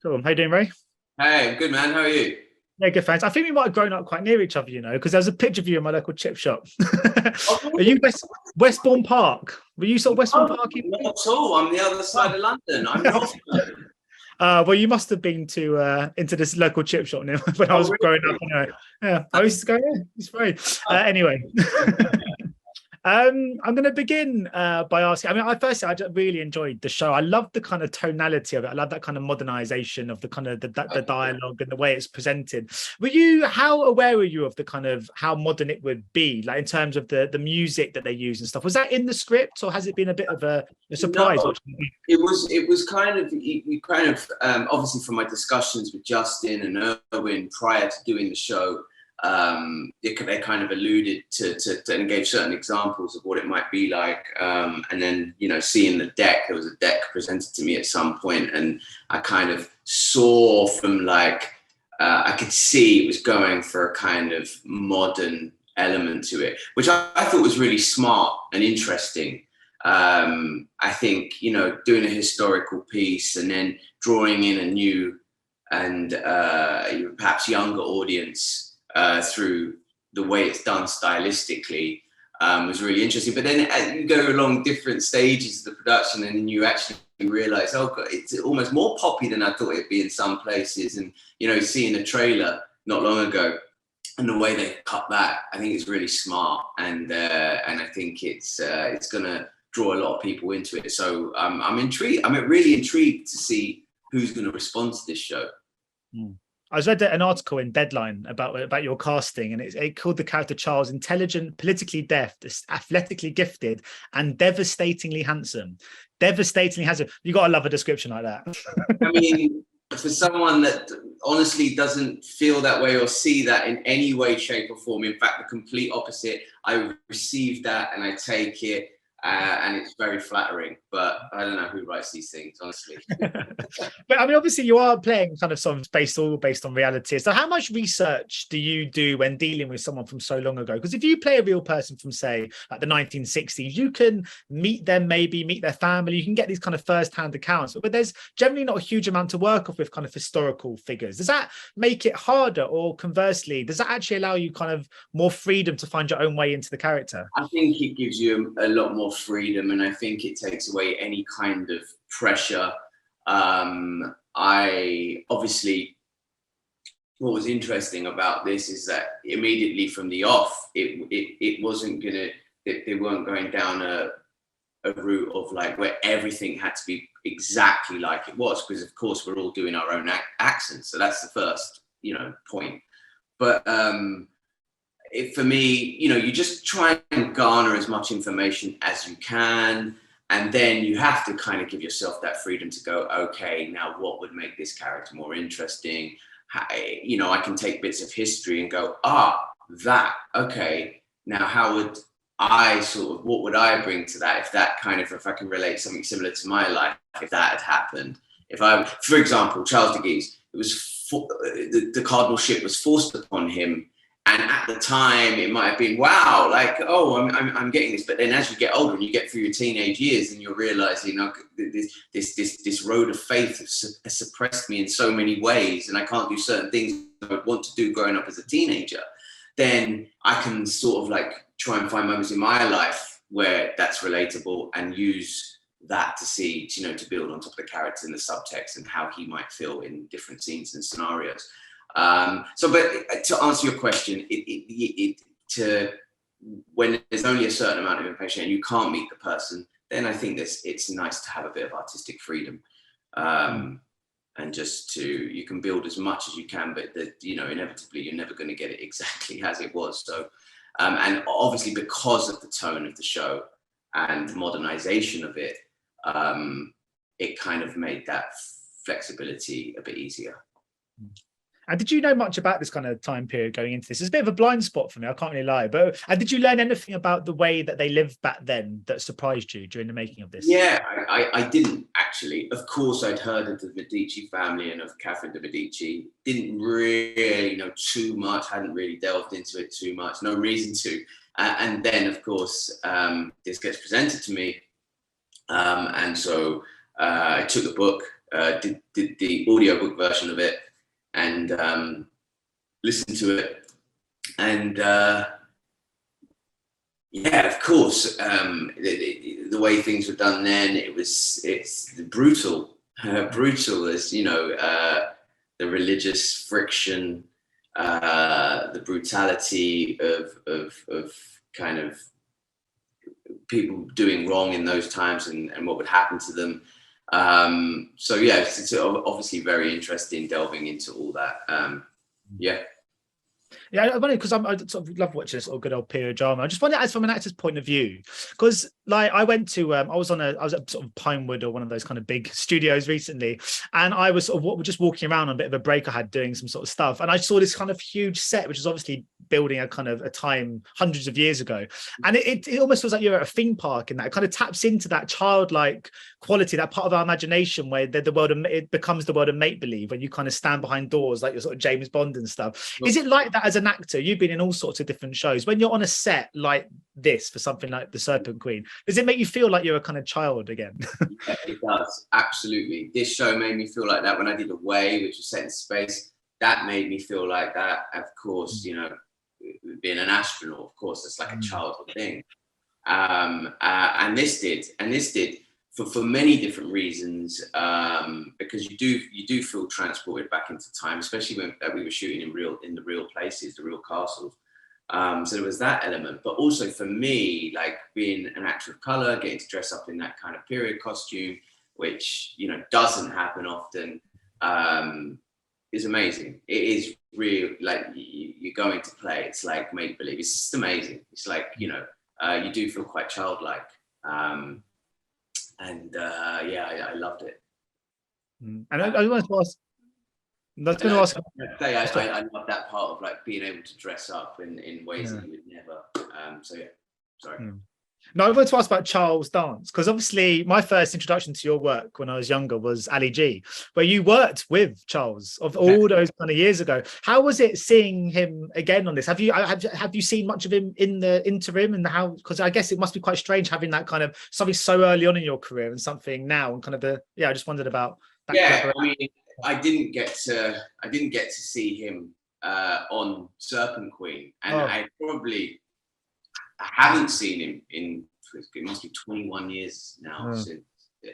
Cool. How you doing, Ray? Hey, good man. How are you? Yeah, good, thanks. I think we might have grown up quite near each other, because there was a picture of you in my local chip shop. Oh, Are you really? Westbourne Park? Were you sort of Westbourne No, Park? not at all. I'm the other side of London. I'm Oh. North London. Well, you must have been to into this local chip shop near when I Oh, was growing up. really? Anyway, yeah, I used to go. Yeah, it's great. Anyway, I'm going to begin by asking. I mean, I just really enjoyed the show. I love the kind of tonality of it. I love that kind of modernization of the kind of the dialogue and the way it's presented. How aware were you of the kind of how modern it would be, like in terms of the music that they use and stuff? Was that in the script, or has it been a bit of a surprise? No, it was kind of you kind of obviously from my discussions with Justin and Erwin prior to doing the show. They kind of alluded to and gave certain examples of what it might be like. And then, seeing the deck, there was a deck presented to me at some point, and I kind of saw from I could see it was going for a kind of modern element to it, which I thought was really smart and interesting. I think, doing a historical piece and then drawing in a new and perhaps younger audience through the way it's done stylistically was really interesting. But then as you go along different stages of the production, and then you actually realize, oh God, it's almost more poppy than I thought it'd be in some places. And seeing the trailer not long ago and the way they cut that, I think it's really smart, and I think it's going to draw a lot of people into it. So I'm intrigued. I'm really intrigued to see who's going to respond to this show. Mm. I read an article in Deadline about your casting, and it called the character Charles intelligent, politically deft, athletically gifted, and devastatingly handsome. Devastatingly handsome. You got to love a description like that. I mean, for someone that honestly doesn't feel that way or see that in any way, shape, or form, in fact, the complete opposite. I received that and I take it. And it's very flattering, but I don't know who writes these things, honestly. But I mean, obviously, you are playing kind of songs based on reality. So, how much research do you do when dealing with someone from so long ago? Because if you play a real person from, say, like the 1960s, you can meet them, maybe meet their family. You can get these kind of first-hand accounts, but there's generally not a huge amount to work off with kind of historical figures. Does that make it harder, or conversely, does that actually allow you kind of more freedom to find your own way into the character? I think it gives you a lot more freedom, and I think it takes away any kind of pressure. I obviously, what was interesting about this is that immediately from the off, it wasn't gonna, they weren't going down a route of where everything had to be exactly like it was, because of course we're all doing our own accents, so that's the first point. But for me, you just try and garner as much information as you can, and then you have to kind of give yourself that freedom to go, okay, now what would make this character more interesting? I can take bits of history and go, that, okay, now how would I what would I bring to that if I can relate something similar to my life, if that had happened? For example, Charles de Guise, it was the cardinalship was forced upon him. And at the time, it might have been, wow, I'm getting this. But then as you get older and you get through your teenage years, and you're realizing, this road of faith has suppressed me in so many ways, and I can't do certain things I would want to do growing up as a teenager, then I can sort of try and find moments in my life where that's relatable, and use that to see, to build on top of the character and the subtext and how he might feel in different scenes and scenarios. But to answer your question, when there's only a certain amount of information and you can't meet the person, then I think it's nice to have a bit of artistic freedom, and you can build as much as you can, but inevitably you're never going to get it exactly as it was. So, and obviously because of the tone of the show and the modernization of it, it kind of made that flexibility a bit easier. And did you know much about this kind of time period going into this? It's a bit of a blind spot for me, I can't really lie. But did you learn anything about the way that they lived back then that surprised you during the making of this? Yeah, I didn't actually. Of course, I'd heard of the Medici family and of Catherine de Mediciís. Didn't really know too much, hadn't really delved into it too much, no reason to. And then, of course, this gets presented to me. And so I took the book. did the audiobook version of it and listened to it. And yeah, of course, the way things were done then, it's brutal, as you know, the religious friction, the brutality of kind of people doing wrong in those times and what would happen to them. So yeah, it's obviously very interesting delving into all that. Yeah. Yeah, I wonder because I sort of love watching this sort of good old period drama. I just wonder, as from an actor's point of view, because like I went to, I was at sort of Pinewood or one of those kind of big studios recently, and I was sort of just walking around on a bit of a break I had doing some sort of stuff, and I saw this kind of huge set, which is obviously building a kind of a time hundreds of years ago, and it almost feels like you're at a theme park, and that kind of taps into that childlike quality, that part of our imagination where it becomes the world of make believe, when you kind of stand behind doors like you're sort of James Bond and stuff. Is it like that as an actor? You've been in all sorts of different shows. When you're on a set like this for something like the Serpent Queen, does it make you feel like you're a kind of child again? Yeah, it does, absolutely. This show made me feel like that. When I did Away, which was set in space, that made me feel like that. Of course, you know, being an astronaut, of course, it's like a childhood thing. And this did for many different reasons, because you do feel transported back into time, especially when we were shooting in the real places, the real castles. So there was that element, but also for me, like being an actor of color, getting to dress up in that kind of period costume, which, you know, doesn't happen often, is amazing. It is real, like you're going to play, it's like make believe. It's just amazing. It's like, you know, you do feel quite childlike. Yeah, I loved it. And I wanted to ask. That's going to ask. I love that part of like being able to dress up in ways that you would never. So yeah, sorry. No, I wanted to ask about Charles Dance, because obviously my first introduction to your work when I was younger was Ali G, where you worked with Charles of all those kind of years ago. How was it seeing him again on this? Have you seen much of him in the interim, and how? Because I guess it must be quite strange having that kind of something so early on in your career and something now, and kind of I just wondered about that. Yeah, I mean, I didn't get to see him on Serpent Queen, and I haven't seen him in, it must be 21 years now since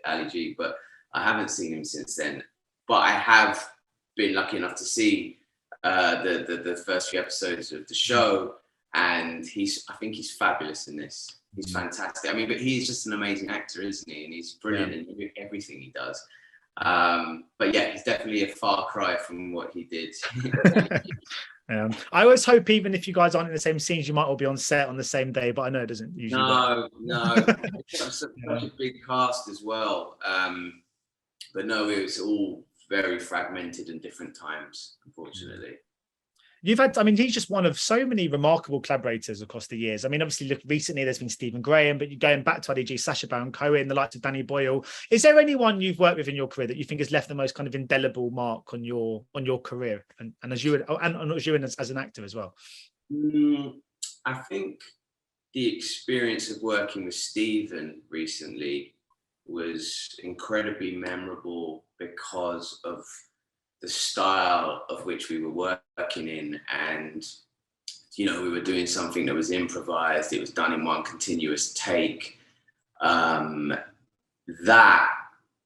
Ali G, but I haven't seen him since then. But I have been lucky enough to see the first few episodes of the show, and I think he's fabulous in this. He's fantastic. I mean, but he's just an amazing actor, isn't he? And he's brilliant in everything he does. But yeah, he's definitely a far cry from what he did. I always hope, even if you guys aren't in the same scenes, you might all be on set on the same day, but I know it doesn't usually work. No. It's such a big cast as well. But no, it was all very fragmented in different times, unfortunately. You've had, I mean, he's just one of so many remarkable collaborators across the years. I mean, obviously, look, recently there's been Stephen Graham, but you're going back to IDG, Sacha Baron Cohen, the likes of Danny Boyle. Is there anyone you've worked with in your career that you think has left the most kind of indelible mark on your career, and as you as an actor as well? I think the experience of working with Stephen recently was incredibly memorable because of the style of which we were working in, and you know, we were doing something that was improvised. It was done in one continuous take. That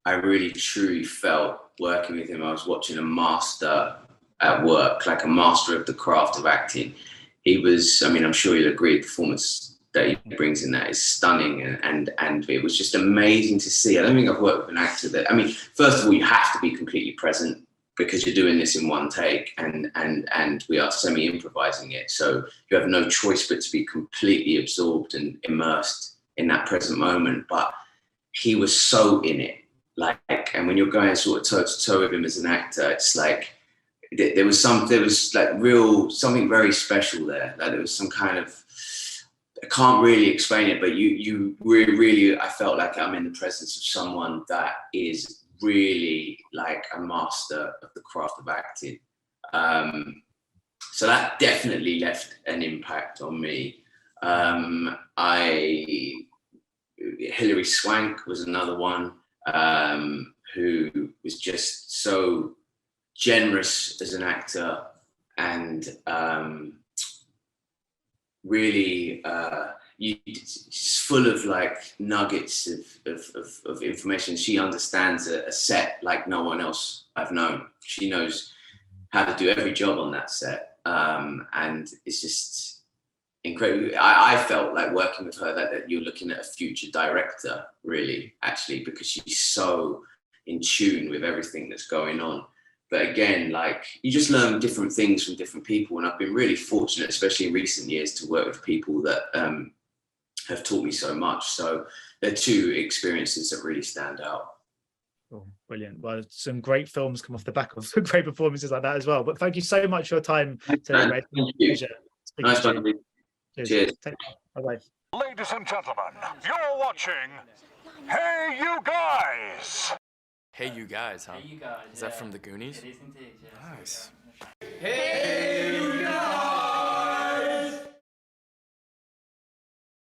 I really truly felt working with him. I was watching a master at work, like a master of the craft of acting. He was, I mean, I'm sure you'll agree, the performance that he brings in that is stunning, and it was just amazing to see. I don't think I've worked with an actor that, I mean, first of all, you have to be completely present because you're doing this in one take, and we are semi-improvising it. So you have no choice but to be completely absorbed and immersed in that present moment. But he was so in it, like, and when you're going sort of toe to toe with him as an actor, it's like, there was like something very special there. Like there was some kind of, I can't really explain it, but you really, I felt like I'm in the presence of someone that is really like a master of the craft of acting. So that definitely left an impact on me. Hilary Swank was another one who was just so generous as an actor and really it's full of like nuggets of information. She understands a set like no one else I've known. She knows how to do every job on that set, and it's just incredible. I felt like working with her that you're looking at a future director, really, actually, because she's so in tune with everything that's going on. But again, like, you just learn different things from different people, and I've been really fortunate, especially in recent years, to work with people that have taught me so much. So they're two experiences that really stand out. Oh, brilliant. Well, some great films come off the back of great performances like that as well. But thank you so much for your time today, Ray. Thank you. Nice one. Cheers. Bye-bye. Ladies and gentlemen, you're watching Hey You Guys! Hey You Guys, huh? Hey, you guys. Is that from the Goonies? It is indeed, yeah. Nice. Hey!